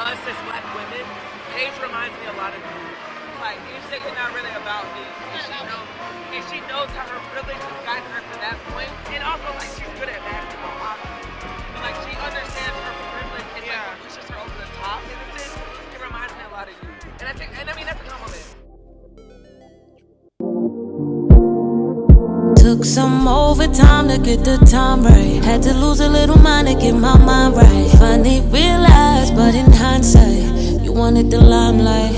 us as black women, Paige reminds me a lot of you. Like, you say you're not really about me. And she knows how her privilege has gotten her to that point. And also, like, she's good at basketball, obviously. But, like, she understands her privilege and, like, pushes her over the top in a sense. It reminds me a lot of you. And I mean, that's a compliment. Took some overtime to get the time right. Had to lose a little mind to get my mind right. Finally realized, but in hindsight, you wanted the limelight.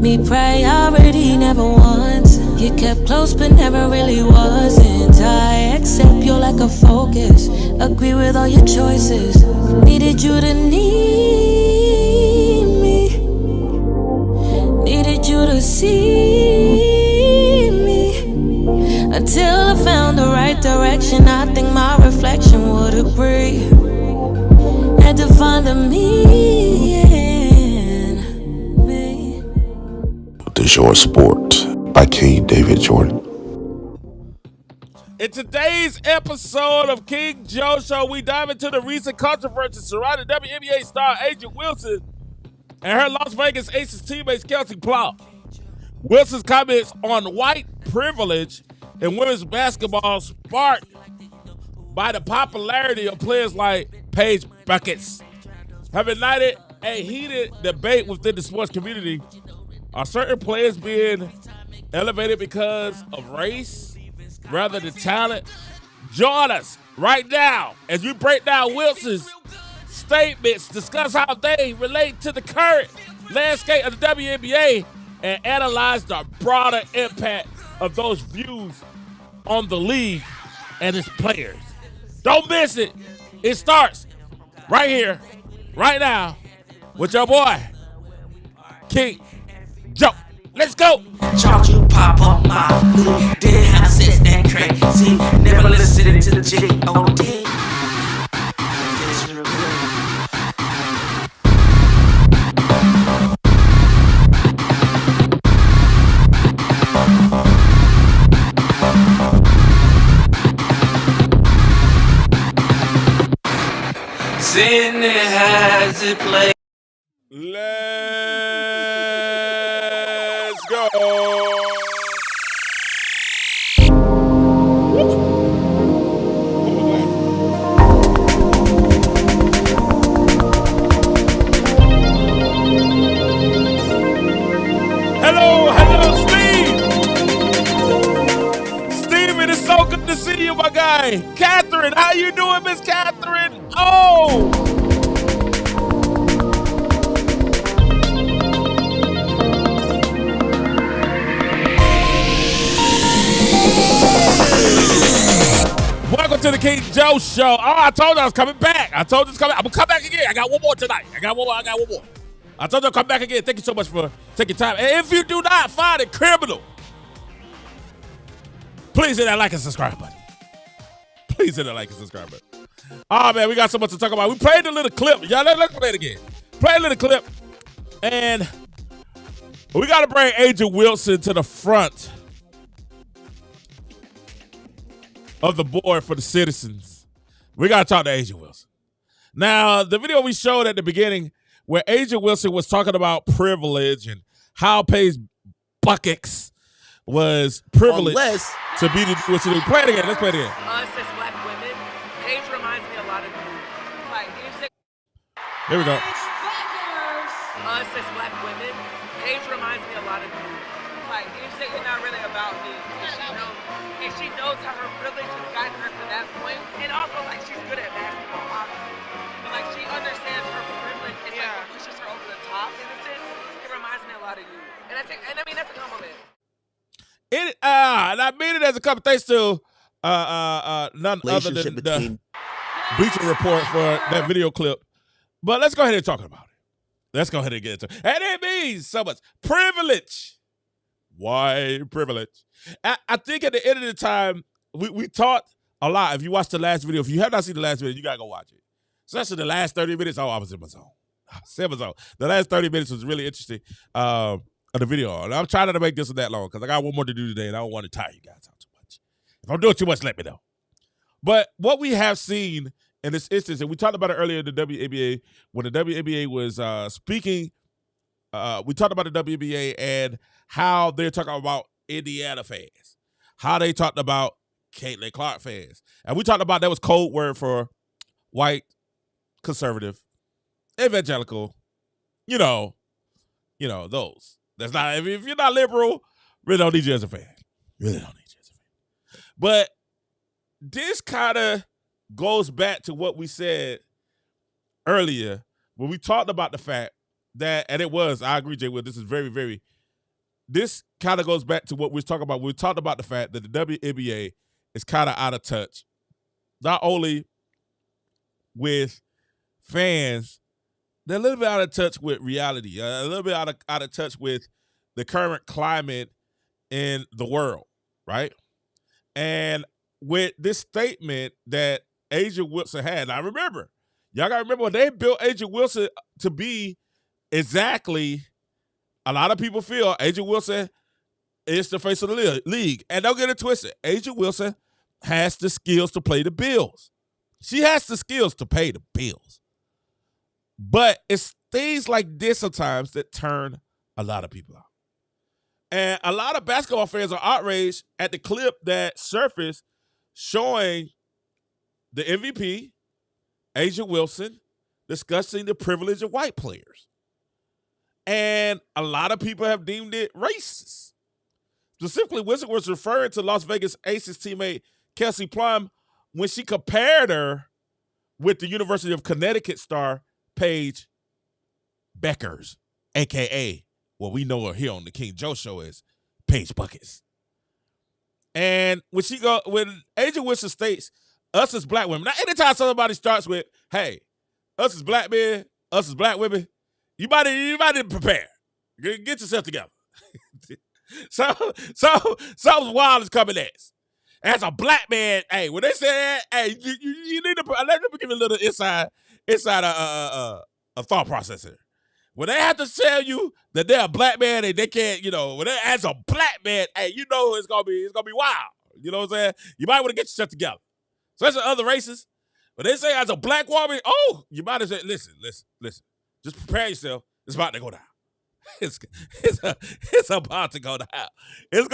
Me priority never once. You kept close but never really wasn't. I accept you're like a focus. Agree with all your choices. Needed you to need me. Needed you to see me. Until I found the right direction, I think my reflection would agree. Had to find a me in me. The Short Sport by King David Jordan. In today's episode of King Joe Show, we dive into the recent controversy surrounding WNBA star Paige Wilson and her Las Vegas Aces teammates Kelsey Plum. Wilson's comments on white privilege in women's basketball sparked by the popularity of players like Paige Bueckers have ignited a heated debate within the sports community. Are certain players being elevated because of race rather than talent? Join us right now as we break down Wilson's statements, discuss how they relate to the current landscape of the WNBA, and analyze the broader impact of those views on the league and its players. Don't miss it. It starts right here, right now, with your boy, King Joe. Let's go. Charge you pop up my hood. Didn't have sex that crazy. Never listened to J.O.D. Sin has it play. Let's go. Hello, Steve. Steve, it is so good to see you, my guy. Catherine, how you doing, Miss Catherine? Oh! Welcome to the King Joe Show. Oh, I told you I was coming back. I told you it's coming. I'm going to come back again. I got one more tonight. I got one more. I told you I'll come back again. Thank you so much for taking time. And if you do not find it criminal, please hit that like and subscribe button. Please hit that like and subscribe button. Oh, man, we got so much to talk about. We played a little clip. Y'all, let's play it again. Play a little clip. And we got to bring Paige Wilson to the front of the board for the citizens. We got to talk to Paige Wilson. Now, the video we showed at the beginning where Paige Wilson was talking about privilege and how Paige Bueckers was privileged to be the what you do. Play it again. Let's play it again. Us as black women, Paige reminds me a lot of you. Like, you say Here we go. us as black women, Paige reminds me a lot of you. Like, you say you're not really about me. And she knows how her privilege has gotten her to that point. And also, like, she's good at basketball, obviously. But, like, she understands her privilege and, like, pushes her over the top in a sense. It reminds me a lot of you. And I mean, that's a compliment. And I mean it as a couple thanks to none other than the Bleacher Report for that video clip. But let's go ahead and talk about it. Let's go ahead and get into it. And it means so much privilege. Why privilege? I think at the end of the time, we taught a lot. If you watched the last video, if you have not seen the last video, you got to go watch it. Especially the last 30 minutes. Oh, I was in my zone. The last 30 minutes was really interesting of the video. And I'm trying not to make this that long because I got one more to do today and I don't want to tire you guys out too much. If I'm doing too much, let me know. But what we have seen in this instance, and we talked about it earlier in the WNBA, when the WNBA was speaking, we talked about the WNBA and how they're talking about Indiana fans, how they talked about Caitlyn Clark fans. And we talked about that was code word for white, conservative, evangelical, those. That's not, if you're not liberal, really don't need you as a fan. Really don't need you as a fan. But this kind of goes back to what we said earlier when we talked about the fact that, and I agree, Jay Will, this is very, very, this kind of goes back to what we were talking about. We talked about the fact that the WNBA is kind of out of touch, not only with fans, they're a little bit out of touch with reality, a little bit out of touch with the current climate in the world, right? And with this statement that Asia Wilson had, now remember, y'all got to remember when they built Asia Wilson to be exactly, a lot of people feel Asia Wilson is the face of the league. And don't get it twisted. Asia Wilson has the skills to play the bills. She has the skills to pay the bills. But it's things like this sometimes that turn a lot of people out. And a lot of basketball fans are outraged at the clip that surfaced showing the MVP, Asia Wilson, discussing the privilege of white players. And a lot of people have deemed it racist. Specifically, Wilson was referring to Las Vegas Aces teammate Kelsey Plum when she compared her with the University of Connecticut star Paige Bueckers, a.k.a. what we know her here on the King Joe Show as Paige Bueckers. And when Asia Wilson states, us as black women, now anytime somebody starts with, hey, us as black men, us as black women, you might prepare. Get yourself together. Something wild is coming next. As a black man, hey, when they say that, hey, you need to let me give you a little inside a thought process here. When they have to tell you that they're a black man and they can't, as a black man, hey, it's gonna be wild. You know what I'm saying? You might want to get yourself together. Especially other races. When they say as a black woman, you might as well listen. Just prepare yourself. It's about to go down. It's about to go down. It's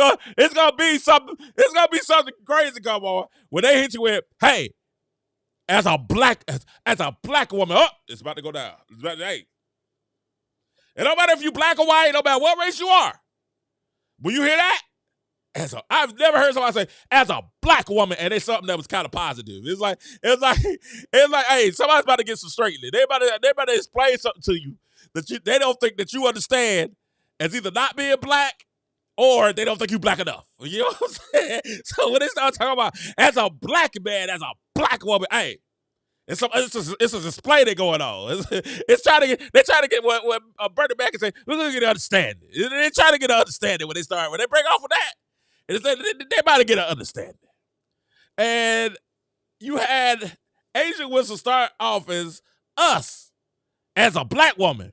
gonna be something crazy come on when they hit you with, hey, as a black woman, it's about to go down. Hey. It don't matter if you black or white, it don't matter what race you are. When you hear that, I've never heard somebody say, as a black woman, and it's something that was kind of positive. It's like, hey, somebody's about to get some straightening. They about to explain something to you that they don't think that you understand as either not being black or they don't think you black enough. You know what I'm saying? So when they start talking about as a black man, as a black woman, hey, it's a display that going on. They're trying to get what Bernie Mac can say, we're going to get an understanding. They're trying to get an understanding when they break off with that. They about to get an understanding. And you had Asia Wilson start off as us, as a black woman.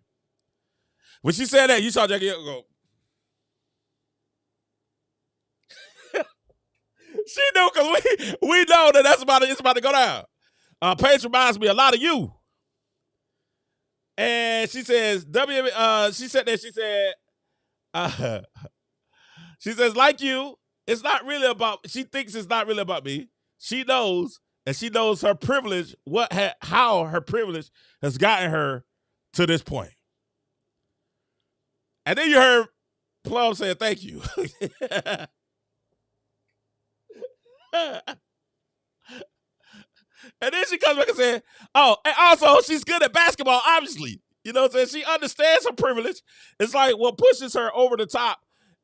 When she said that, you saw Jackie go. She knew because we know that it's about to go down. Paige reminds me a lot of you. And she says, she says, like you, she thinks it's not really about me. She knows, and she knows her privilege, how her privilege has gotten her to this point. And then you heard Plum saying, thank you. And then she comes back and says, and also she's good at basketball, obviously. You know what I'm saying? She understands her privilege. It's like what pushes her over the top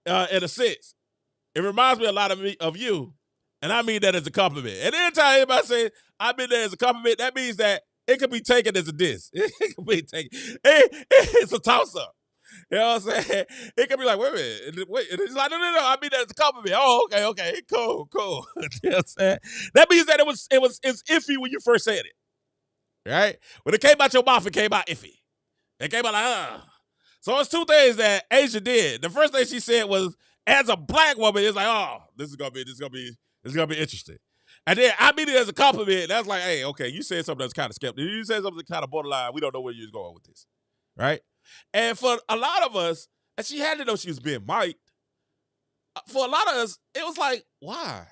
in a sense. It reminds me a lot of you, and I mean that as a compliment. And anytime anybody says, I mean that as a compliment, that means that it can be taken as a diss. It can be taken. It's a toss-up. You know what I'm saying? It can be like, wait a minute. It's like, no, I mean that as a compliment. Oh, okay, cool. You know what I'm saying? That means that it was iffy when you first said it. Right? When it came out your mouth, it came out iffy. It came out like, So it's two things that Asia did. The first thing she said was, as a black woman, it's like, this is gonna be interesting. And then I mean it as a compliment. That's like, hey, okay, you said something that's kind of skeptical. You said something kind of borderline. We don't know where you're going with this, right? And for a lot of us, and she had to know she was being mic'd. For a lot of us, it was like, why?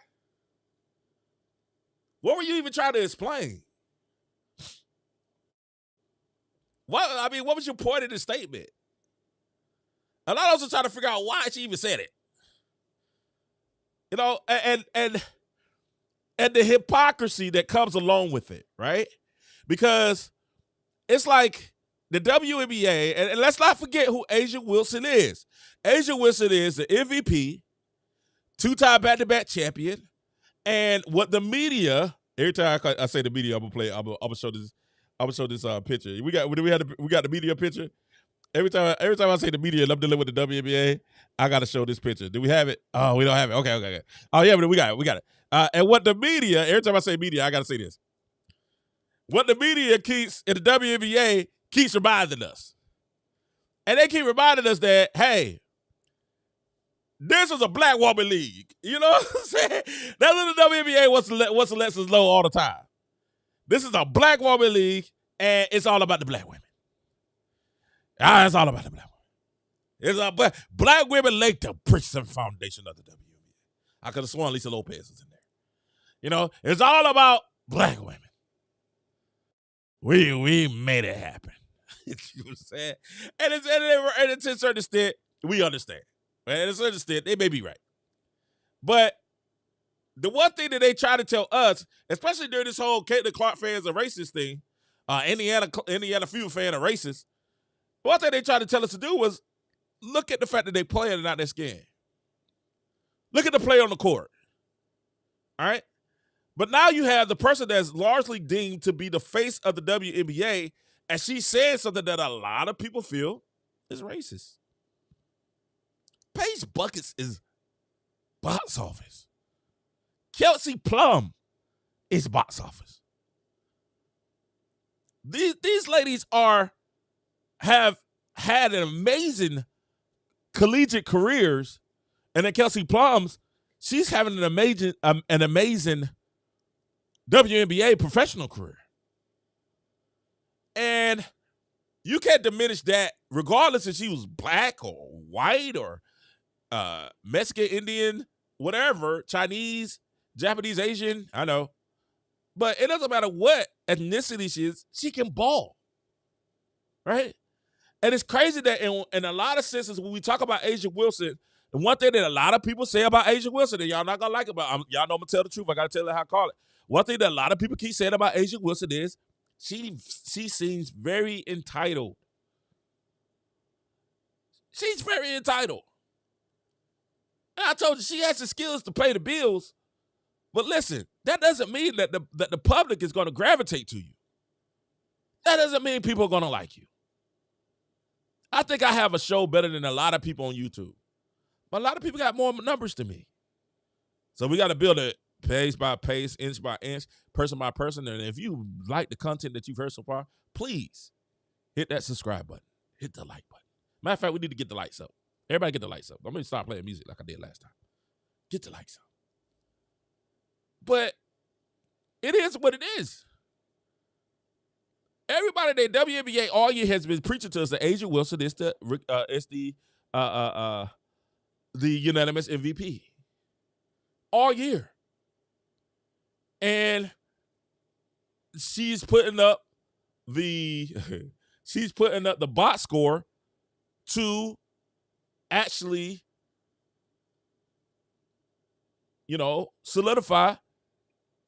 What were you even trying to explain? What was your point of the statement? A lot of us are trying to figure out why she even said it. You know, and the hypocrisy that comes along with it, right? Because it's like the WNBA, and let's not forget who A'ja Wilson is. A'ja Wilson is the MVP, two-time back-to-back champion, and what the media, every time I say the media, I'm gonna show this. I'm gonna show this picture. We got the media picture. Every time I say the media and I'm dealing with the WNBA, I gotta show this picture. Do we have it? Oh, we don't have it. Okay. Oh yeah, but we got it. And what the media, every time I say media, I gotta say this. What the media keeps in the WNBA keeps reminding us. And they keep reminding us that, hey, this is a black woman league. You know what I'm saying? That's what the WNBA wants to let us know all the time. This is a black woman league, and it's all about the black women. It's all about the black women. It's black women laid the bricks and foundation of the WNBA. I could have sworn Lisa Lopez was in there. You know, it's all about black women. We made it happen. You know what I'm saying? And to a certain extent, we understand. And to a certain extent, they may be right. But the one thing that they try to tell us, especially during this whole Caitlyn Clark fans are racist thing, Indiana Few fan are racist, one thing they tried to tell us to do was look at the fact that they play and not their skin. Look at the play on the court. All right? But now you have the person that's largely deemed to be the face of the WNBA, and she said something that a lot of people feel is racist. Paige Bueckers is box office. Kelsey Plum is box office. These ladies have had an amazing collegiate careers, and then Kelsey Plum's, she's having an amazing WNBA professional career. And you can't diminish that regardless if she was black or white or Mexican, Indian, whatever, Chinese, Japanese, Asian, I know. But it doesn't matter what ethnicity she is, she can ball. Right? And it's crazy that in a lot of senses, when we talk about A'ja Wilson, the one thing that a lot of people say about A'ja Wilson, and y'all not going to like it, but y'all know I'm going to tell the truth. I got to tell you how I call it. One thing that a lot of people keep saying about A'ja Wilson is she seems very entitled. She's very entitled. And I told you, she has the skills to pay the bills. But listen, that doesn't mean that the public is going to gravitate to you. That doesn't mean people are going to like you. I think I have a show better than a lot of people on YouTube. But a lot of people got more numbers than me. So we got to build it pace by pace, inch by inch, person by person. And if you like the content that you've heard so far, please hit that subscribe button. Hit the like button. Matter of fact, we need to get the lights up. Everybody get the lights up. I'm going to start playing music like I did last time. Get the lights up. But it is what it is. Everybody in the WNBA all year has been preaching to us that A'ja Wilson is the unanimous MVP all year, and she's putting up the box score to actually, solidify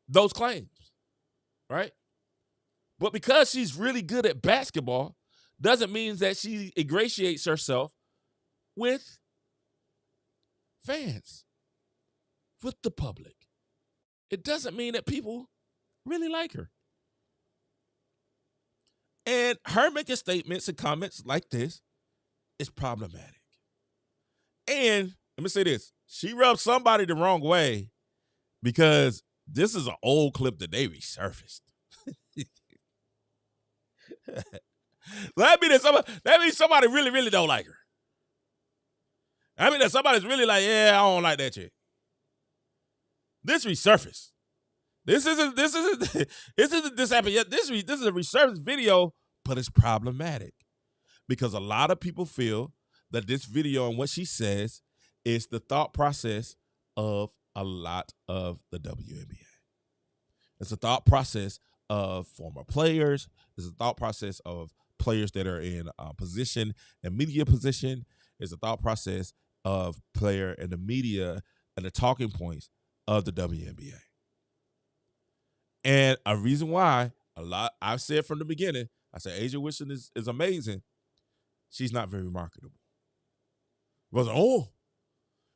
those claims, right? But because she's really good at basketball, doesn't mean that she ingratiates herself with fans, with the public. It doesn't mean that people really like her. And her making statements and comments like this is problematic. And let me say this. She rubbed somebody the wrong way because this is an old clip that they resurfaced. That means somebody really, really don't like her. I mean that somebody's really like, yeah, I don't like that chick. This resurfaced. This isn't this happened yet. This is a resurfaced video, but it's problematic because a lot of people feel that this video and what she says is the thought process of a lot of the WNBA. It's a thought process of former players. It's a thought process of players that are in position and media position. It's a thought process of player and the media and the talking points of the WNBA. And a reason why I've said from the beginning, I said A'ja Wilson is amazing. She's not very marketable. I was like, oh,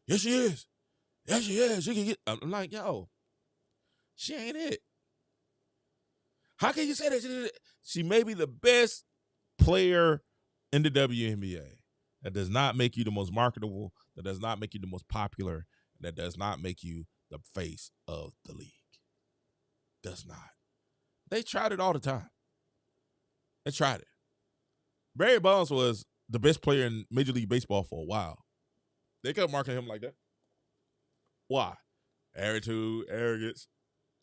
yes she is. Yes she is. She can get. I'm like, yo, she ain't it. How can you say that? She may be the best player in the WNBA. That does not make you the most marketable. That does not make you the most popular. That does not make you the face of the league. Does not. They tried it all the time. They tried it. Barry Bonds was the best player in Major League Baseball for a while. They kept marketing him like that. Why? Attitude, arrogance.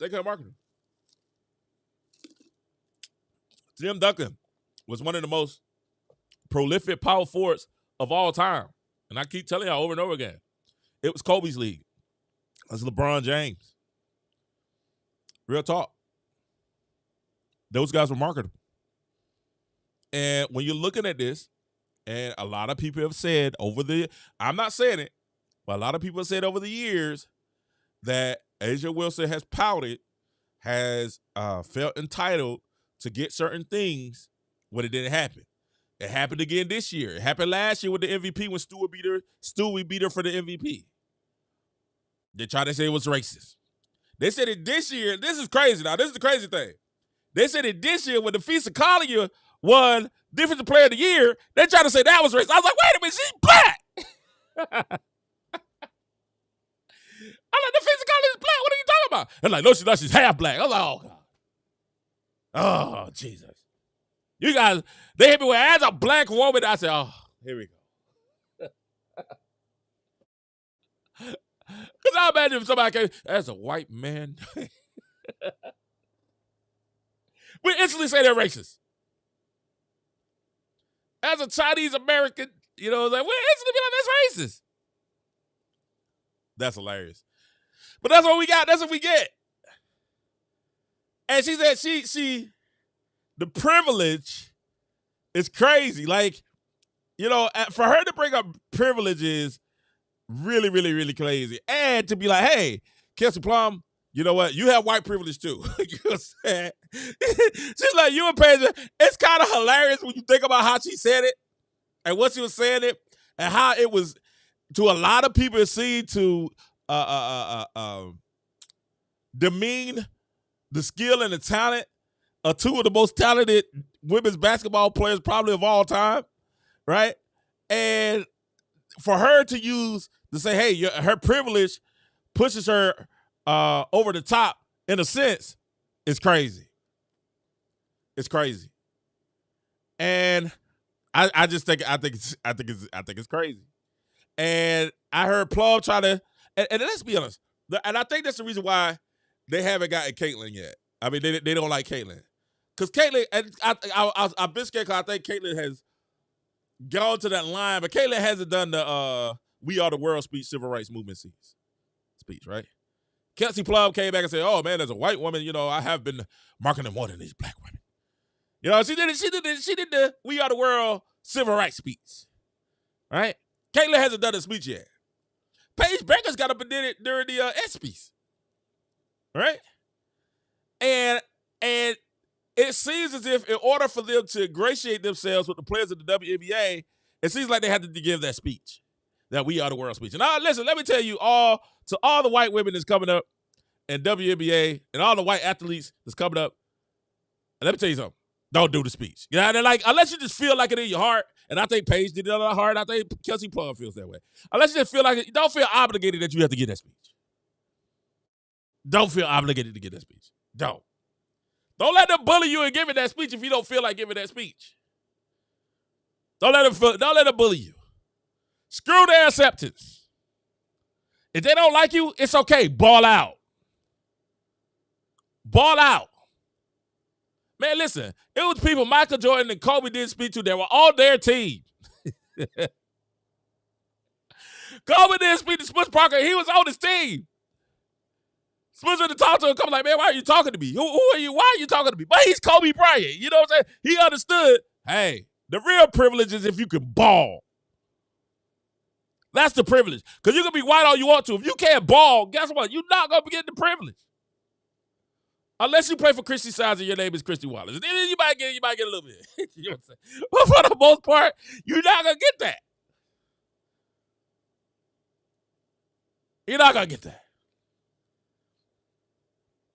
They kept marketing him. Tim Duncan was one of the most prolific power forwards of all time. And I keep telling y'all over and over again, it was Kobe's league. That's LeBron James. Real talk. Those guys were marketable. And when you're looking at this, and a lot of people have said I'm not saying it, but a lot of people have said over the years that A'ja Wilson has pouted, has felt entitled to get certain things when it didn't happen. It happened again this year. It happened last year with the MVP when Stewie beat her for the MVP. They tried to say it was racist. They said it this year. This is crazy. Now, this is the crazy thing. They said it this year when the Fisa Collier won Defensive Player of the Year. They tried to say that was racist. I was like, wait a minute, she's black. I'm like, the Fisa Collier is black. What are you talking about? They're like, no, she's not. She's half black. I was like, oh, God. Oh, Jesus. You guys, they hit me with, as a black woman, I said, oh, here we go. Because I imagine if somebody came, as a white man, we instantly say they're racist. As a Chinese American, you know, like, we instantly be like, that's racist. That's hilarious. But that's what we got. That's what we get. And she said she the privilege is crazy. Like, you know, for her to bring up privilege is really, really, really crazy. And to be like, hey, Kelsey Plum, you know what? You have white privilege too. You know what I'm saying? She's like, you and Paige, it's kind of hilarious when you think about how she said it and what she was saying it and how it was, to a lot of people, it seemed to demean the skill and the talent of two of the most talented women's basketball players probably of all time, right? And for her to say, hey, her privilege pushes her over the top in a sense, is crazy. It's crazy. And I just think it's crazy. And I heard Plum try to, and let's be honest, and I think that's the reason why they haven't gotten Caitlyn yet. I mean, they don't like Caitlyn. Because Caitlyn, and I've been scared because I think Caitlyn has gone to that line, but Caitlyn hasn't done the We Are the World speech, Civil Rights Movement speech, right? Kelsey Plum came back and said, oh, man, as a white woman, you know, I have been marketing more than these black women. You know, she did the We Are the World Civil Rights speech, right? Caitlyn hasn't done a speech yet. Paige Bueckers got up and did it during the ESPYs, right? And it seems as if in order for them to ingratiate themselves with the players of the WNBA, it seems like they had to give that speech, that We Are the World speech. And now, listen, let me tell you all the white women that's coming up in WNBA and all the white athletes that's coming up, and let me tell you something. Don't do the speech. You know, they're like, unless you just feel like it in your heart, and I think Paige did it in her heart, I think Kelsey Plum feels that way. Unless you just feel like it, don't feel obligated that you have to give that speech. Don't feel obligated to give that speech. Don't let them bully you and giving that speech if you don't feel like giving that speech. Don't let them bully you. Screw their acceptance. If they don't like you, it's okay. Ball out. Ball out. Man, listen, it was people Michael Jordan and Kobe didn't speak to that were on their team. Kobe didn't speak to Smush Parker. He was on his team. Smush had to talk to him, come like, man, why are you talking to me? Who are you? Why are you talking to me? But he's Kobe Bryant. You know what I'm saying? He understood, hey, the real privilege is if you can ball. That's the privilege. Because you can be white all you want to. If you can't ball, guess what? You're not going to get the privilege. Unless you play for Christy Sides and your name is Christy Wallace. Then you might get a little bit. You know what I'm saying? But for the most part, you're not going to get that. You're not going to get that.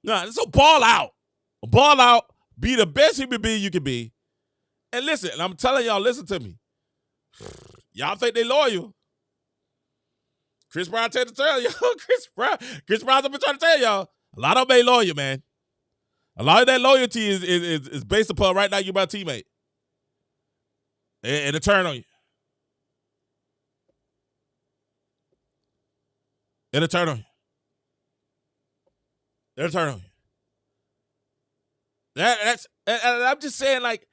No, so ball out. Ball out. Be the best human being you can be. And listen, and I'm telling y'all, listen to me. Y'all think they loyal. Chris Brown tried to tell y'all. Chris Brown's been trying to tell y'all. A lot of them ain't loyal, man. A lot of that loyalty is based upon right now you're my teammate. And it'll turn on you. It'll turn on you. It'll turn on you. That's and I'm just saying, like,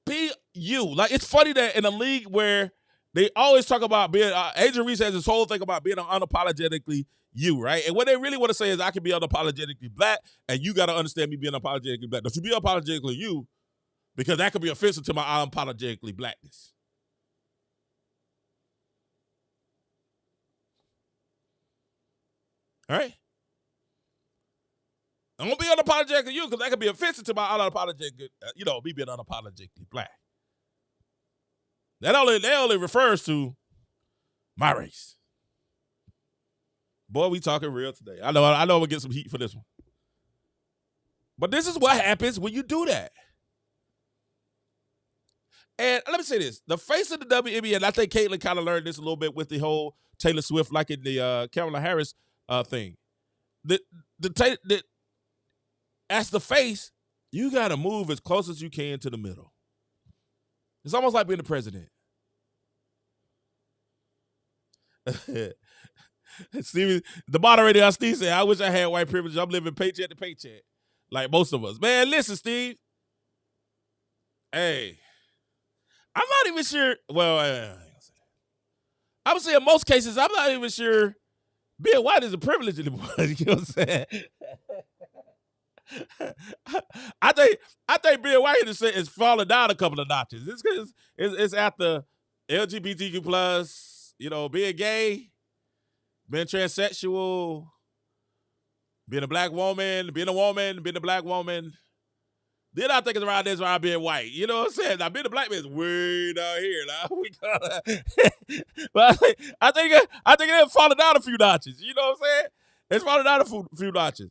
be you. Like, it's funny that in a league where they always talk about being, Adrian Reese has this whole thing about being unapologetically you, right? And what they really want to say is I can be unapologetically black, and you got to understand me being unapologetically black. Don't you be unapologetically you, because that could be offensive to my unapologetically blackness. All right? I'm going to be unapologetically you because that could be offensive to my unapologetic, me being unapologetically black. That only refers to my race. Boy, we talking real today. I know we'll get some heat for this one. But this is what happens when you do that. And let me say this. The face of the WNBA, and I think Caitlyn kind of learned this a little bit with the whole Taylor Swift, like in the Kamala Harris thing. As the face, you got to move as close as you can to the middle. It's almost like being the president. Steve, the moderator, Steve said, I wish I had white privilege. I'm living paycheck to paycheck, like most of us. Man, listen, Steve. Hey, I'm not even sure. Well, I would say in most cases, I'm not even sure being white is a privilege anymore. You know what I'm saying? I think being white is falling down a couple of notches. It's because it's after LGBTQ plus, being gay, being transsexual, being a black woman, being a black woman. Then I think it's around being white. You know what I'm saying? Now being a black man is way down here. But I think it's falling down a few notches. You know what I'm saying? It's falling down a few notches.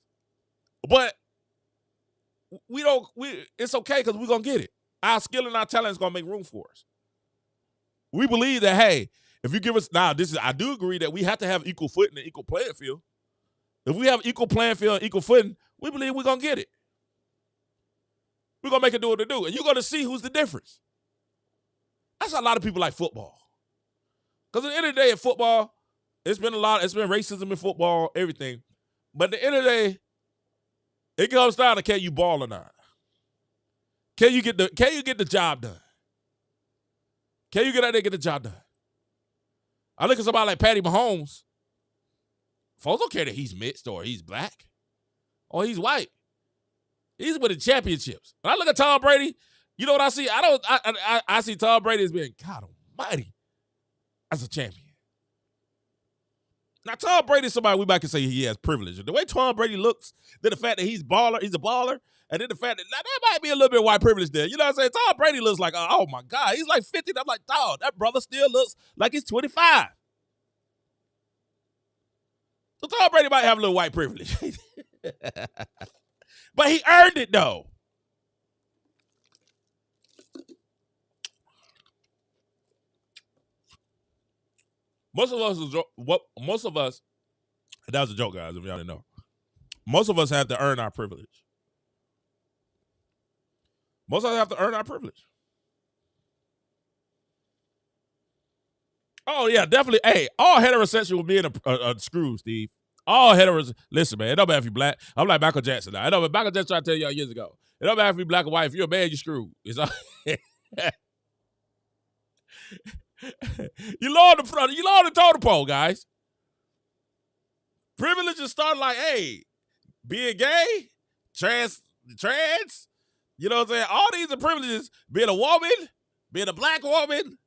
But it's okay because we're going to get it. Our skill and our talent is going to make room for us. We believe that, hey, if you give us, I do agree that we have to have equal footing and equal playing field. If we have equal playing field and equal footing, we believe we're going to get it. We're going to make it do what it do. And you're going to see who's the difference. That's a lot of people like football. Because at the end of the day, in football, it's been racism in football, everything. But at the end of the day, it comes down to can you ball or not? Can you get the job done? Can you get out there and get the job done? I look at somebody like Patty Mahomes. Folks don't care that he's mixed or he's black or he's white. He's winning championships. When I look at Tom Brady, you know what I see? I see Tom Brady as being, God almighty, as a champion. Now, Tom Brady is somebody we might can say he has privilege. The way Tom Brady looks, then the fact that he's a baller, and then the fact that might be a little bit of white privilege there. You know what I'm saying? Tom Brady looks like, oh my God, he's like 50. I'm like, dog, that brother still looks like he's 25. So Tom Brady might have a little white privilege. But he earned it, though. Most of us, that was a joke, guys, if y'all didn't know. Most of us have to earn our privilege. Most of us have to earn our privilege. Oh, yeah, definitely. Hey, all heterosexual men are screwed, Steve. All heteros. Listen, man, it don't matter if you black. I'm like Michael Jackson now. I know, but Michael Jackson tried to tell y'all years ago. It don't matter if you black or white. If you're a man, you're screwed. It's all you lower the front. You lower the totem pole, guys. Privileges start like, hey, being gay, trans. You know what I'm saying? All these are privileges. Being a woman, being a black woman.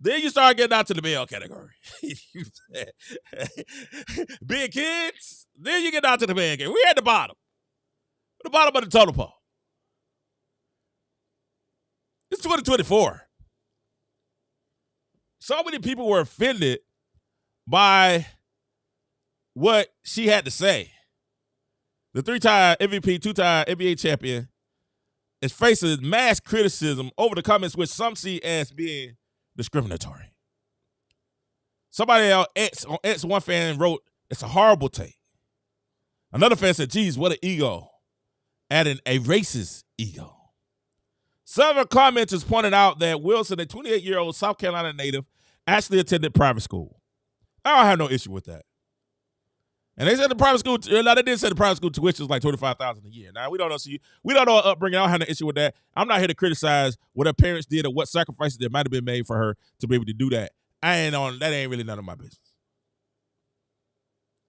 Then you start getting out to the male category. Being kids, then you get out to the man category. We're at the bottom. The bottom of the totem pole. It's 2024. So many people were offended by what she had to say. The 3-time MVP, 2-time NBA champion is facing mass criticism over the comments which some see as being discriminatory. Somebody else on X, one fan wrote, "It's a horrible take." Another fan said, "Geez, what an ego," adding a racist ego. Several commenters pointed out that Wilson, a 28-year-old South Carolina native, actually attended private school. I don't have no issue with that. And they said the private school, now they did say the private school tuition was like $25,000 a year. Now we don't know her upbringing. I don't have no issue with that. I'm not here to criticize what her parents did or what sacrifices that might have been made for her to be able to do that. That ain't really none of my business.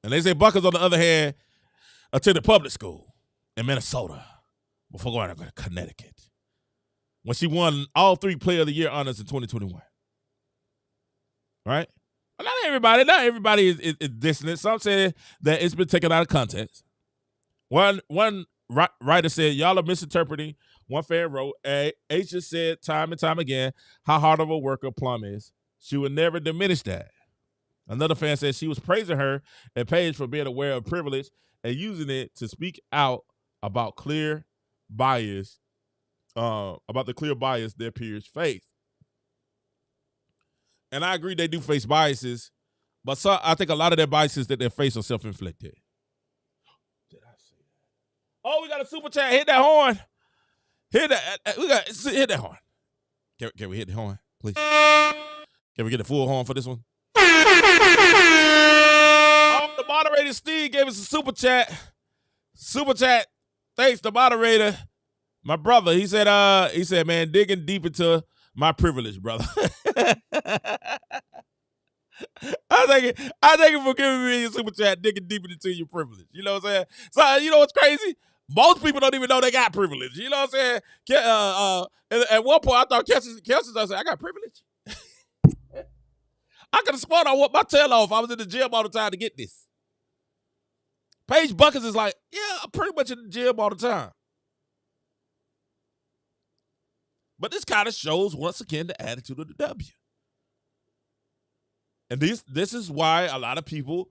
And they say Bueckers, on the other hand, attended public school in Minnesota before going to Connecticut, when she won all 3 Player of the Year honors in 2021. Right? Not everybody is dissonant. Some say that it's been taken out of context. One writer said, "Y'all are misinterpreting." One fan wrote, H just said time and time again how hard of a worker Plum is. She would never diminish that. Another fan said she was praising her and Paige for being aware of privilege and using it to speak out about clear bias, about the clear bias their peers face. And I agree they do face biases, but I think a lot of their biases that they face are self-inflicted. Did I say that? Oh, we got a super chat. Hit that horn. Hit that horn. Can we hit the horn, please? Can we get the full horn for this one? Oh, the moderator Steve gave us a super chat. Super chat. Thanks, the moderator. My brother. He said, man, digging deep into my privilege, brother. I thank you for giving me your super chat, digging deep into your privilege. You know what I'm saying? So, you know what's crazy? Most people don't even know they got privilege. You know what I'm saying? At one point, I thought Kelsey was saying, I got privilege. I could have spun on what my tail off. I was in the gym all the time to get this. Paige Bueckers is like, yeah, I'm pretty much in the gym all the time. But this kind of shows, once again, the attitude of the W. And this is why a lot of people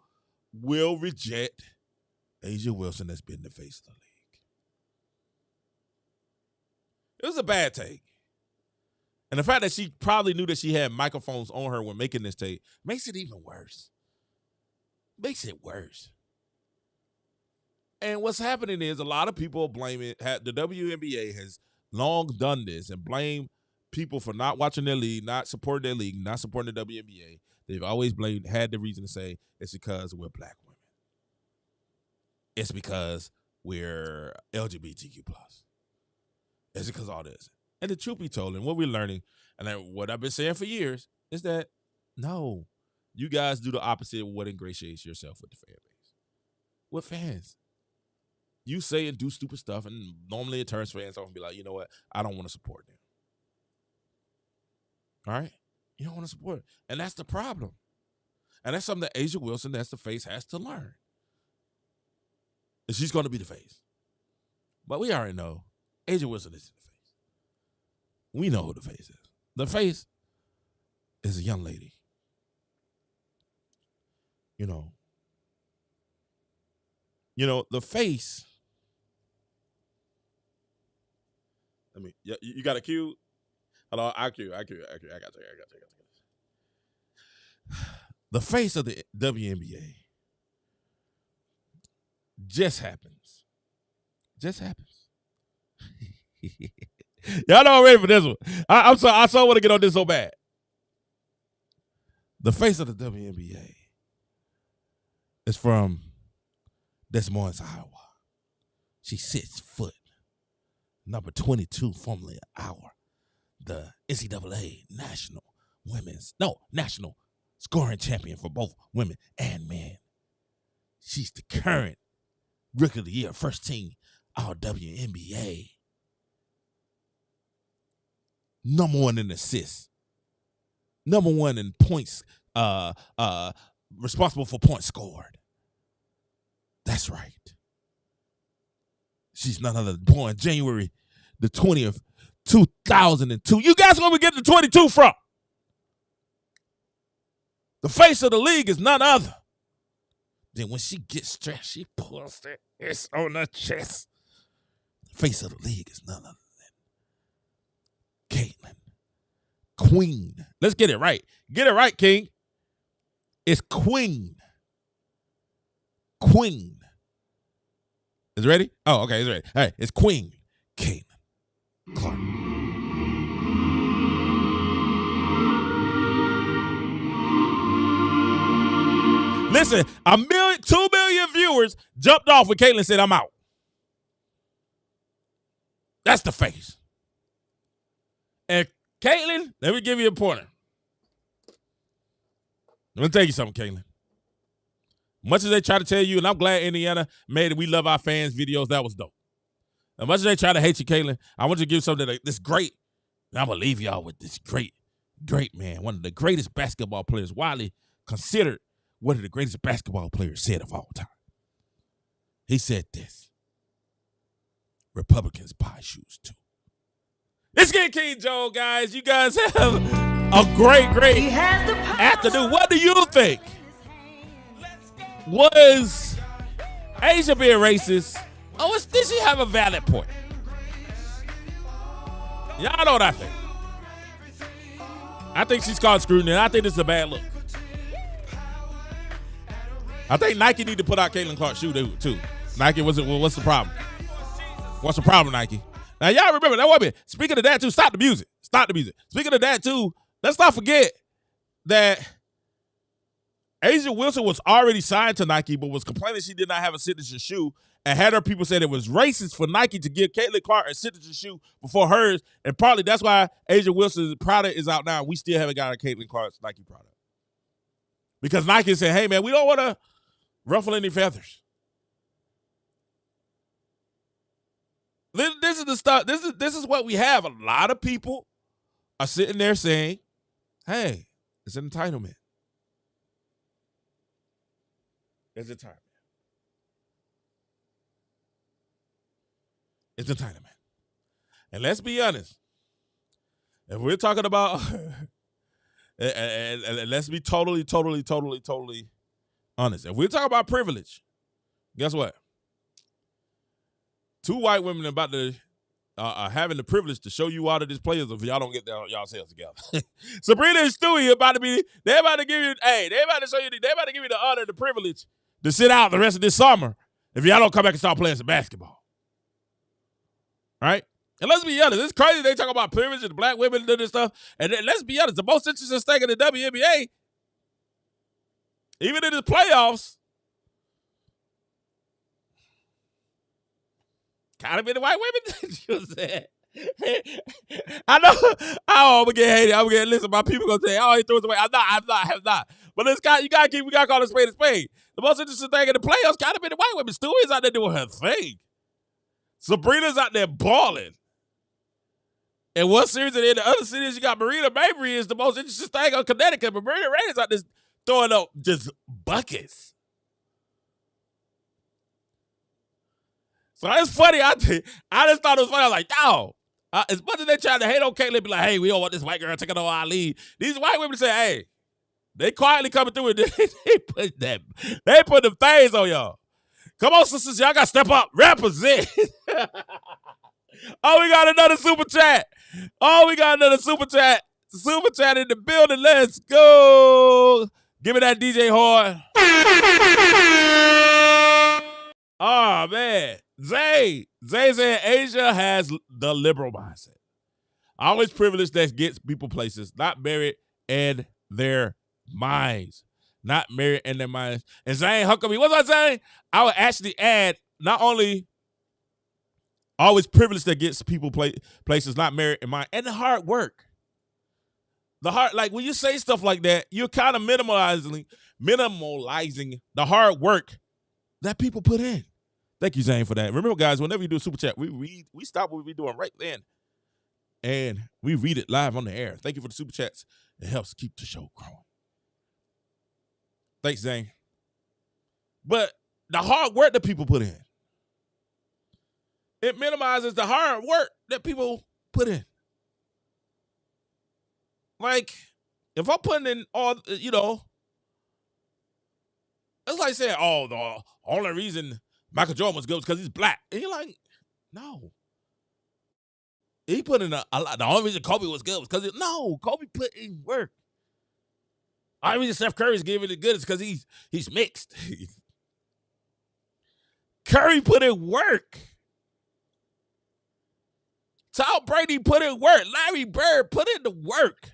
will reject A'ja Wilson as being the face of the league. It was a bad take. And the fact that she probably knew that she had microphones on her when making this take makes it even worse. Makes it worse. And what's happening is a lot of people blame it. The WNBA has long done this and blame people for not watching their league, not supporting their league, not supporting the WNBA. They've always had the reason to say it's because we're black women. It's because we're LGBTQ+. It's because of all this. And the truth be told, and what we're learning, and what I've been saying for years, is that, no, you guys do the opposite of what ingratiates yourself with the fan base. With fans. You say and do stupid stuff, and normally it turns fans off and be like, you know what? I don't want to support them. All right? You don't want to support it. And that's the problem. And that's something that A'ja Wilson, that's the face, has to learn. And she's going to be the face. But we already know A'ja Wilson isn't the face. We know who the face is. The face is a young lady. You know, the face. You got a cue? Hello, I cue. I got you. The face of the WNBA just happens. Y'all know I'm ready for this one. I so want to get on this so bad. The face of the WNBA is from Des Moines, Iowa. She's 6 foot. Number 22, formerly our the NCAA national scoring champion for both women and men. She's the current Rookie of the Year, first team All WNBA. Number 1 in assists. Number 1 in points, responsible for points scored. That's right. She's none other than born January the 20th, 2002. You guys where we get the 22 from? The face of the league is none other. Then when she gets stressed, she pulls that S on her chest. The face of the league is none other than Caitlyn. Queen. Let's get it right. Get it right, King. It's Queen. Queen. Is it ready? Oh, okay, it's ready. All right, it's Queen Caitlyn Clark. Listen, 2 million viewers jumped off when Caitlyn said, I'm out. That's the face. And Caitlyn, let me give you a pointer. Let me tell you something, Caitlyn. Much as they try to tell you, and I'm glad Indiana made it, we love our fans videos, that was dope. As much as they try to hate you, Caitlyn, I want you to give something that's great. And I'm going to leave y'all with this great man, one of the greatest basketball players, widely considered one of the greatest basketball players said of all time. He said this: Republicans buy shoes too. Let's get King Joe, guys. You guys have a great afternoon. What do you think? Was Asia being racist? Oh, did she have a valid point? Y'all know what I think. I think she's called scrutiny, and I think this is a bad look. I think Nike need to put out Caitlyn Clark's shoe too. Nike, what's the problem? What's the problem, Nike? Now, y'all remember, that woman, speaking of that too, stop the music. Speaking of that too, let's not forget that Asia Wilson was already signed to Nike, but was complaining she did not have a signature shoe, and had her people said it was racist for Nike to give Caitlyn Clark a signature shoe before hers, and partly that's why Asia Wilson's product is out now. We still haven't got a Caitlyn Clark's Nike product. Because Nike said, hey, man, we don't want to ruffle any feathers. This is the stuff. This is what we have. A lot of people are sitting there saying, hey, it's an entitlement. It's entitlement. It's entitlement. And let's be honest. If we're talking about, and let's be totally honest. If we're talking about privilege, guess what? 2 white women about to having the privilege to show you all of these players if y'all don't get y'all selves together. Sabrina and Stewie they about to give you the honor and the privilege to sit out the rest of this summer if y'all don't come back and start playing some basketball. Right? And let's be honest, it's crazy they talk about privilege and black women and this stuff. And let's be honest, the most interesting thing in the WNBA, even in the playoffs, kind of been the white women. You said. I know. I'm gonna get hated. I'm gonna get listen. My people gonna say, "Oh, he threw it away." I'm not. But we gotta call a spade a spade. The most interesting thing in the playoffs kind of been the white women. Stewie's out there doing her thing. Sabrina's out there balling. In one series, and in the other series, you got Marina Mabry is the most interesting thing on Connecticut. But Marina Raines out there throwing up just buckets. So it's funny. I just thought it was funny. I was like, no. As much as they try to hate on Caitlyn, be like, hey, we don't want this white girl taking over our lead. These white women say, hey, they quietly coming through and they put them things on y'all. Come on, sisters, y'all got to step up, represent. Oh, we got another super chat. Super chat in the building. Let's go. Give me that DJ horn. Oh, man. Zay said Asia has the liberal mindset. Always privilege that gets people places, not merit and their minds. not married in their minds. And Zane Huckabee, what's I saying? I would actually add not only always privilege that gets people places not married in mind, and the hard work. The hard, like when you say stuff like that, you're kind of minimalizing the hard work that people put in. Thank you, Zane, for that. Remember, guys, whenever you do a super chat, we stop what we're doing right then, and we read it live on the air. Thank you for the super chats. It helps keep the show growing. Thanks, Zane. But the hard work that people put in, it minimizes the hard work that people put in. Like, if I'm putting in all, it's like saying, oh, the only reason Michael Jordan was good was because he's black. And you're like, no. He put in a lot. The only reason Kobe was good was because, Kobe put in work. The only reason Steph Curry's giving it good is because he's mixed. Curry put in work. Tom Brady put in work. Larry Bird put in the work.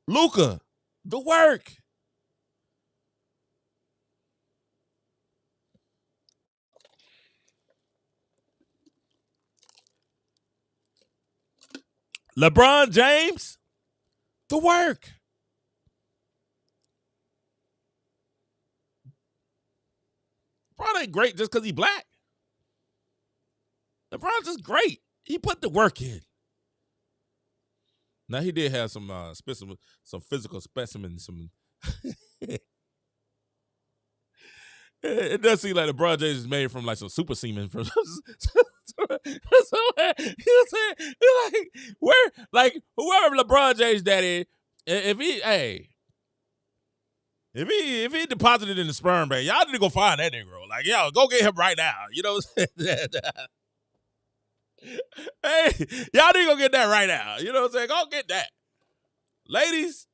Luka, the work. LeBron James, the work. LeBron ain't great just because he's black. LeBron's just great. He put the work in. Now he did have some physical specimens. It does seem like LeBron James is made from like some super semen from somewhere. You know what I'm saying? Whoever LeBron James daddy, if he deposited in the sperm bank, y'all need to go find that Negro. Like, yo, go get him right now. You know what I'm saying? Hey, y'all need to go get that right now. You know what I'm saying? Go get that. Ladies.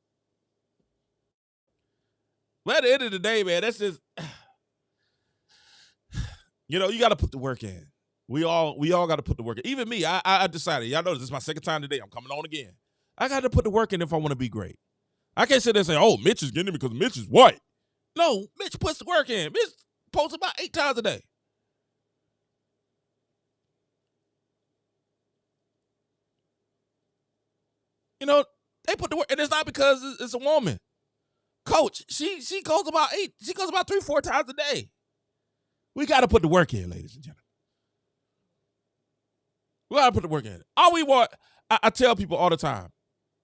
But at the end of the day, man, that's just, you got to put the work in. We all got to put the work in. Even me, I decided, y'all know this is my second time today. I'm coming on again. I got to put the work in if I want to be great. I can't sit there and say, oh, Mitch is getting it because Mitch is white. No, Mitch puts the work in. Mitch posts about 8 times a day. They put the work, and it's not because it's a woman. Coach, she goes about 3-4 times a day. We got to put the work in, ladies and gentlemen. We got to put the work in. All we want, I tell people all the time,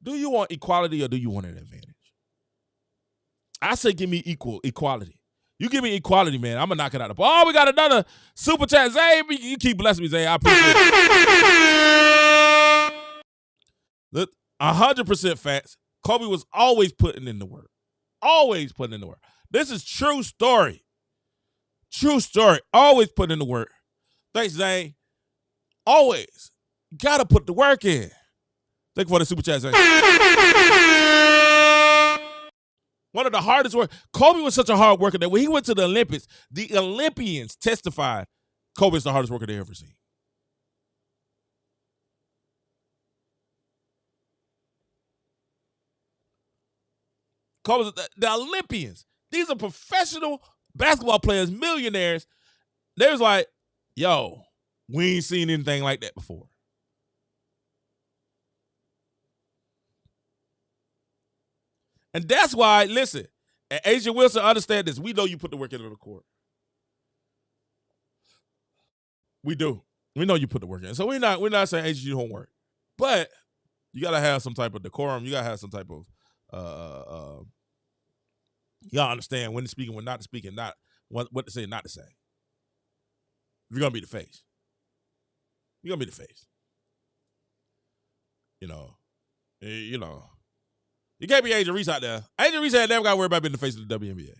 do you want equality or do you want an advantage? I say give me equality. You give me equality, man, I'm going to knock it out of the ball. Oh, we got another super chat. Zay, you keep blessing me, Zay. I appreciate it. Look, 100% facts. Kobe was always putting in the work. Always putting in the work. This is true story. True story. Always putting in the work. Thanks, Zane. Always. Got to put the work in. Thank you for the super chat, Zane. One of the hardest work. Kobe was such a hard worker that when he went to the Olympics, the Olympians testified Kobe's the hardest worker they ever seen. Kobe's, the Olympians. These are professional basketball players, millionaires. They was like, yo, we ain't seen anything like that before. And that's why, listen, and Asia Wilson understand this. We know you put the work into the court. We do. We know you put the work in. So we're not saying Asia, you don't work. But you gotta have some type of decorum. You gotta have some type of you gotta understand when to speak and when not to speak, and not what to say and not to say. If you're gonna be the face. You're gonna be the face. You can't be Angel Reese out there. Angel Reese had never got to worry about being the face of the WNBA.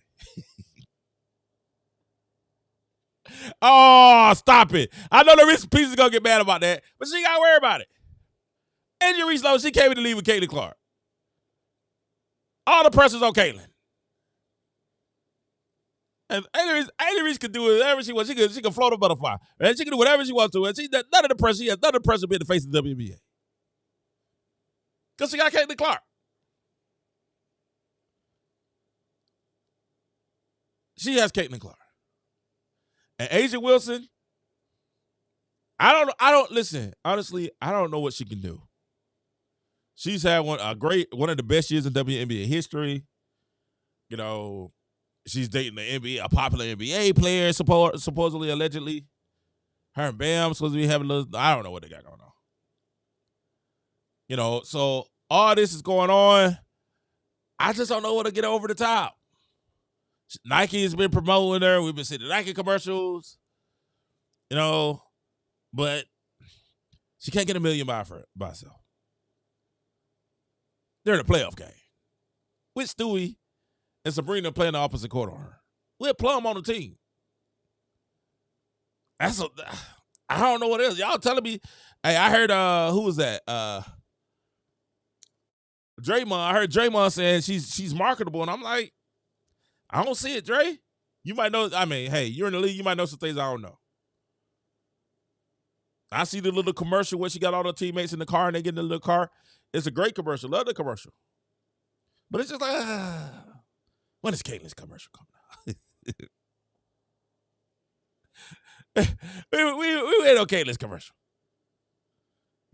Oh, stop it. I know the Reese Pieces going to get mad about that, but she got to worry about it. Angel Reese, though, she came in the league with Caitlyn Clark. All the pressure's on Caitlyn. And Angel Reese could do whatever she wants. She could float a butterfly. And she can do whatever she wants to. And she has none of the pressure being the face of the WNBA. Because she got Caitlyn Clark. She has Caitlyn Clark. And A'ja Wilson, listen, honestly, I don't know what she can do. She's had one of the best years in WNBA history. You know, she's dating a popular NBA player, supposedly, allegedly. Her and Bam supposed to be having I don't know what they got going on. You know, so all this is going on. I just don't know what to get over the top. Nike has been promoting her. We've been seeing the Nike commercials. You know, but she can't get $1 million by herself. They're in a playoff game with Stewie and Sabrina playing the opposite court on her. With Plum on the team. I don't know what it is. Y'all telling me, hey, I heard, who was that? Draymond. I heard Draymond saying she's marketable, and I'm like, I don't see it, Dre. You might know, I mean, hey, you're in the league, you might know some things I don't know. I see the little commercial where she got all her teammates in the car and they get in the little car. It's a great commercial. Love the commercial. But it's just like, when is Caitlyn's commercial coming out? we ain't on Caitlyn's commercial.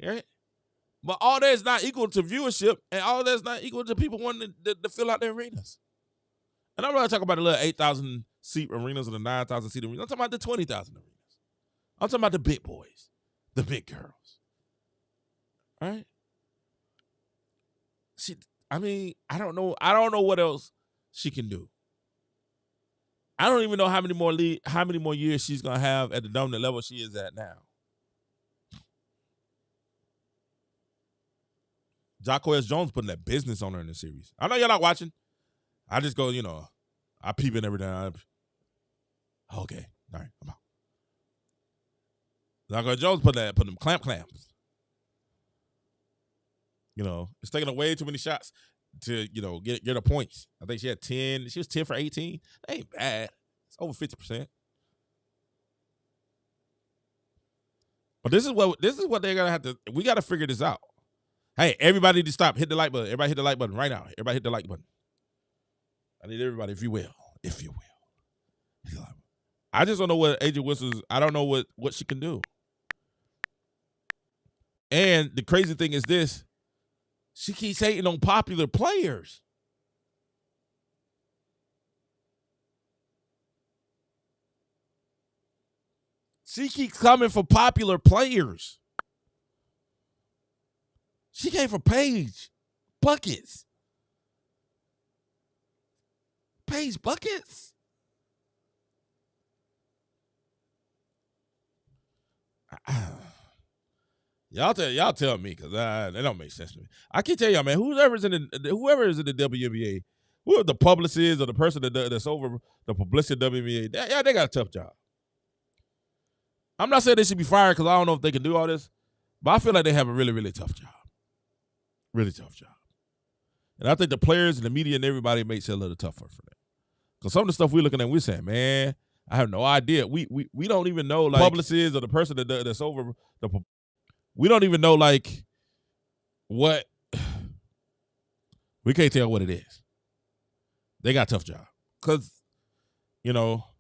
Right? But all that is not equal to viewership, and all that is not equal to people wanting to fill out their arenas. And I'm not talking about the little 8,000 seat arenas or the 9,000 seat arenas. I'm talking about the 20,000 arenas. I'm talking about the big boys, the big girls. All right? I don't know what else she can do. I don't even know how many more years she's gonna have at the dominant level she is at now. Jacquez Jones putting that business on her in the series. I know y'all not watching. I just go, I peep in every now and then. Okay, all right, I'm out. Jacquez Jones put them clamps. It's taking away too many shots to, get her points. I think she had 10. She was 10 for 18. That ain't bad. It's over 50%. But this is what they're gonna have to. We got to figure this out. Hey, everybody to stop. Hit the like button. Everybody hit the like button right now. Everybody hit the like button. I need everybody, if you will. Hit the like button. I just don't know what A'ja Wilson's. I don't know what she can do. And the crazy thing is this. She keeps hating on popular players. She keeps coming for popular players. She came for Paige Bueckers. Paige Bueckers? Y'all tell me, because that don't make sense to me. I can tell y'all, man, whoever is in the WNBA, whoever the publicist is or the person that's over the publicity of WNBA, they got a tough job. I'm not saying they should be fired because I don't know if they can do all this, but I feel like they have a really, really tough job. Really tough job. And I think the players and the media and everybody makes it a little tougher for them. Because some of the stuff we're looking at, we're saying, man, I have no idea. We don't even know, like, publicist or the person that's over the. We don't even know, like, what. We can't tell what it is. They got a tough job. Because,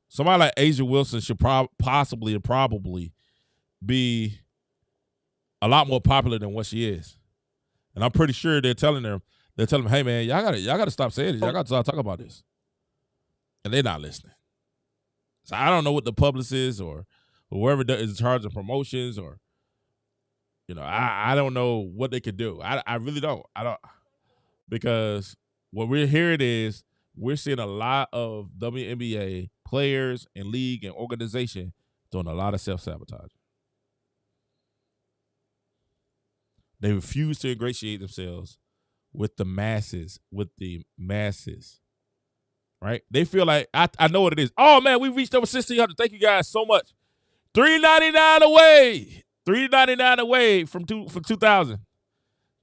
somebody like A'ja Wilson should possibly and probably be a lot more popular than what she is. And I'm pretty sure they're telling them, hey, man, y'all gotta stop saying this. Y'all gotta start talking about this. And they're not listening. So I don't know what the publicist or whoever is in charge of promotions or, I don't know what they could do. I really don't. I don't, because what we're hearing is we're seeing a lot of WNBA players and league and organization doing a lot of self-sabotage. They refuse to ingratiate themselves with the masses, right? They feel like, I know what it is. Oh, man, we reached over 1,600. Thank you guys so much. $3.99 away. $3.99 away from 2,000.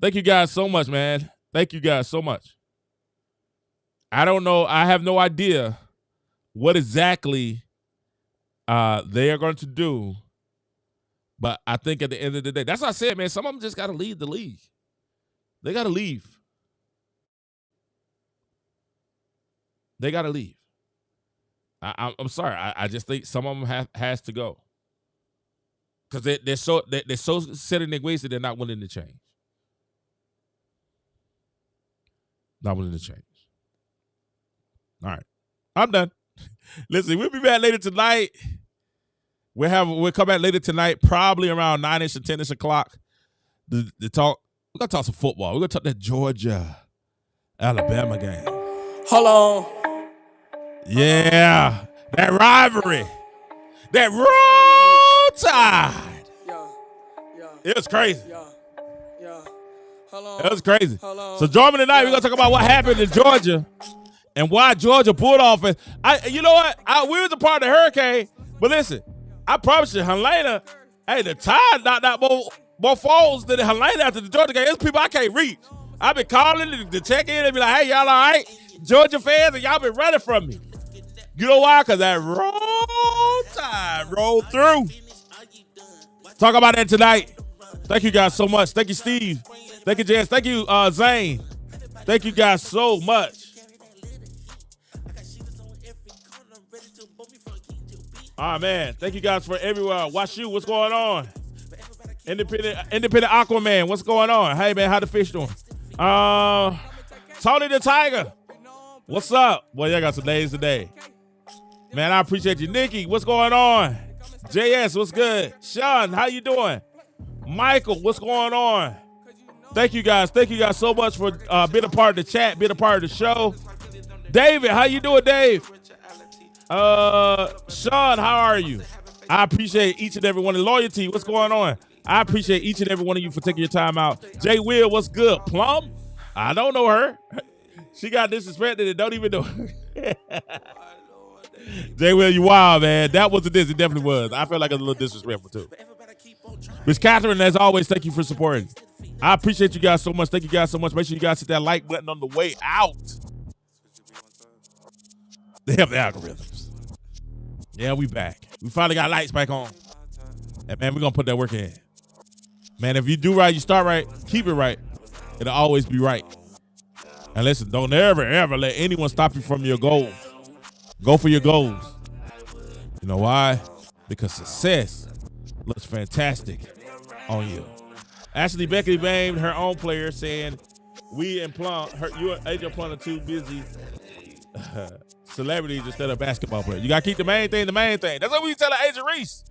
Thank you guys so much, man. Thank you guys so much. I don't know. I have no idea what exactly they are going to do. But I think at the end of the day, that's what I said, man. Some of them just got to leave the league. They got to leave. They got to leave. I'm sorry. I just think some of them has to go because they're so set in their ways that they're not willing to change. Not willing to change. All right, I'm done. Listen, we'll be back later tonight. We'll come back later tonight, probably around 9ish or 10ish o'clock. The talk. We're gonna talk some football. We're gonna talk that Georgia Alabama game. Hold on. Yeah, that rivalry, that roll tide. It was crazy. It was crazy. So join me tonight. We're gonna talk about what happened in Georgia and why Georgia pulled off. And you know what? We was a part of the hurricane, but listen, I promise you, Helena. Hey, the Tide knocked out more falls than Helena after the Georgia game. There's people I can't reach. I've been calling to check in and be like, hey, y'all all right? Georgia fans, and y'all been running from me. You know why? Because that roll tide rolled through. Talk about that tonight. Thank you guys so much. Thank you, Steve. Thank you, Jess. Thank you, Zane. Thank you guys so much. Oh, man. Thank you guys for everywhere. Watch you. What's going on? Independent Aquaman. What's going on? Hey, man. How the fish doing? Tony the Tiger. What's up? Boy, y'all got some days today. Man, I appreciate you. Nikki, what's going on? JS, what's good? Sean, how you doing? Michael, what's going on? Thank you guys. Thank you guys so much for being a part of the chat, being a part of the show. David, how you doing, Dave? Sean, how are you? I appreciate each and every one. Loyalty, what's going on? I appreciate each and every one of you for taking your time out. Jay Will, what's good? Plum? I don't know her. She got disrespected and don't even know. Jay Will, you wild, man. That wasn't this. It definitely was. I felt like it was a little disrespectful, too. Miss Catherine, as always, thank you for supporting. I appreciate you guys so much. Thank you guys so much. Make sure you guys hit that like button on the way out. They have the algorithms. Yeah, we back. We finally got lights back on. And, man, we're going to put that work in. Man, if you do right, you start right, keep it right. It'll always be right. And listen, don't ever, ever let anyone stop you from your goals. Go for your goals. You know why? Because success looks fantastic on you. Ashley Becky named her own player saying, we and Plum, you and AJ Plum are too busy celebrities instead of basketball players. You got to keep the main thing the main thing. That's what we tell Asia Reese.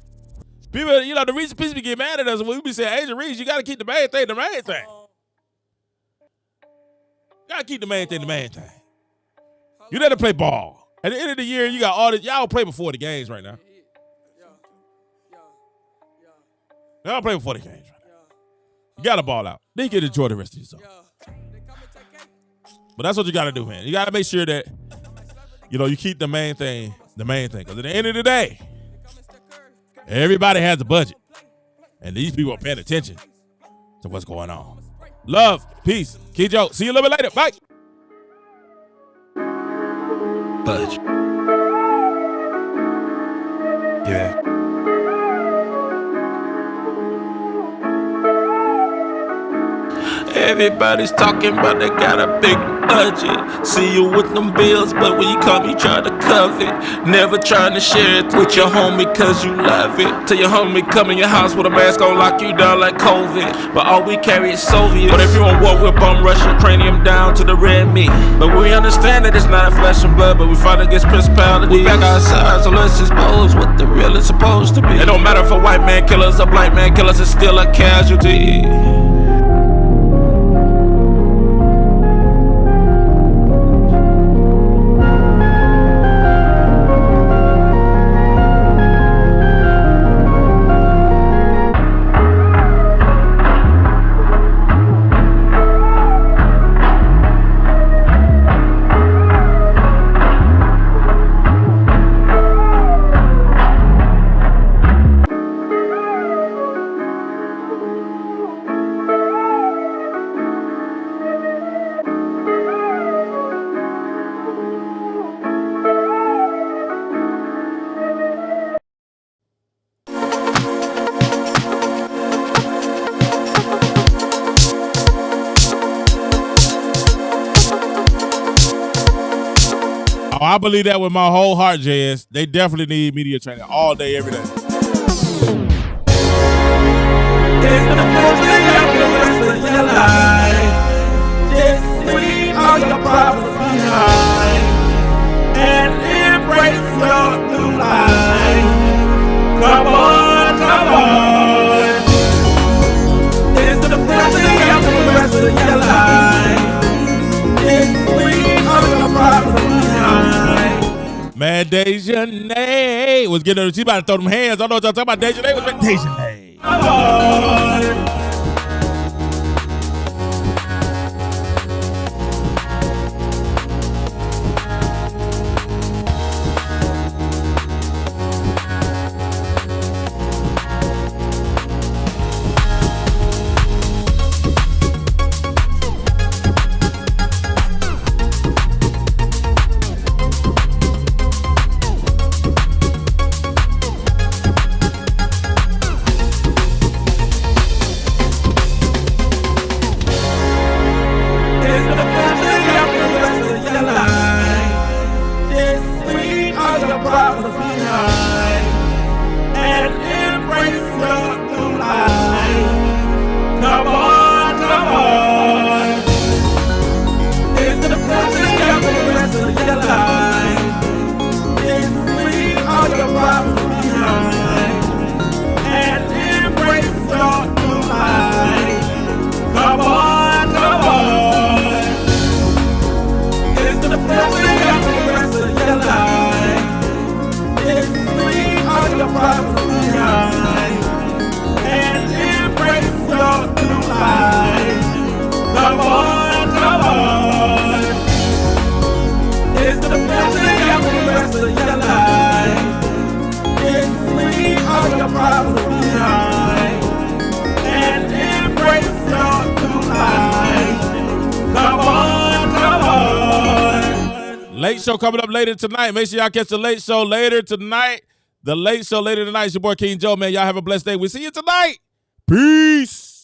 People, you know, the reason people get mad at us when we be saying, Asia Reese, you got to keep the main thing the main thing. You got to keep the main thing the main thing. You let them play ball. At the end of the year, you got all this. Y'all play before the games right now. Y'all play before the games right now. You got to ball out. Then you get to enjoy the rest of yourself. But that's what you got to do, man. You got to make sure that, you know, you keep the main thing the main thing. Because at the end of the day, everybody has a budget. And these people are paying attention to what's going on. Love, peace. Kid Joe. See you a little bit later. Bye. Budge. Yeah. Everybody's talking about they got a big budget. See you with them bills, but when you come, you try to cover it. Never trying to share it with your homie cause you love it. Till your homie come in your house with a mask on, lock you down like COVID. But all we carry is Soviets. But if you on war, we'll bomb rush your cranium down to the red meat. But we understand that it's not a flesh and blood, but we fight against principalities. We back outside, so let's expose what the real is supposed to be. It don't matter if a white man killers or black man killers, it's still a casualty. I believe that with my whole heart, JS. They definitely need media training all day, every day. It's the feeling of the rest of your life. Just leave all your problems behind and embrace your new life. Come on, come on. It's the feeling of the rest of your life. Just leave all your problems behind. Man, Dejanay was getting her. She about to throw them hands. I don't know what y'all talking about. Dejanay was Dejanay. Come on. Late show coming up later tonight. Make sure y'all catch the late show later tonight. The late show later tonight. It's your boy King Joe, man. Y'all have a blessed day. We'll see you tonight. Peace.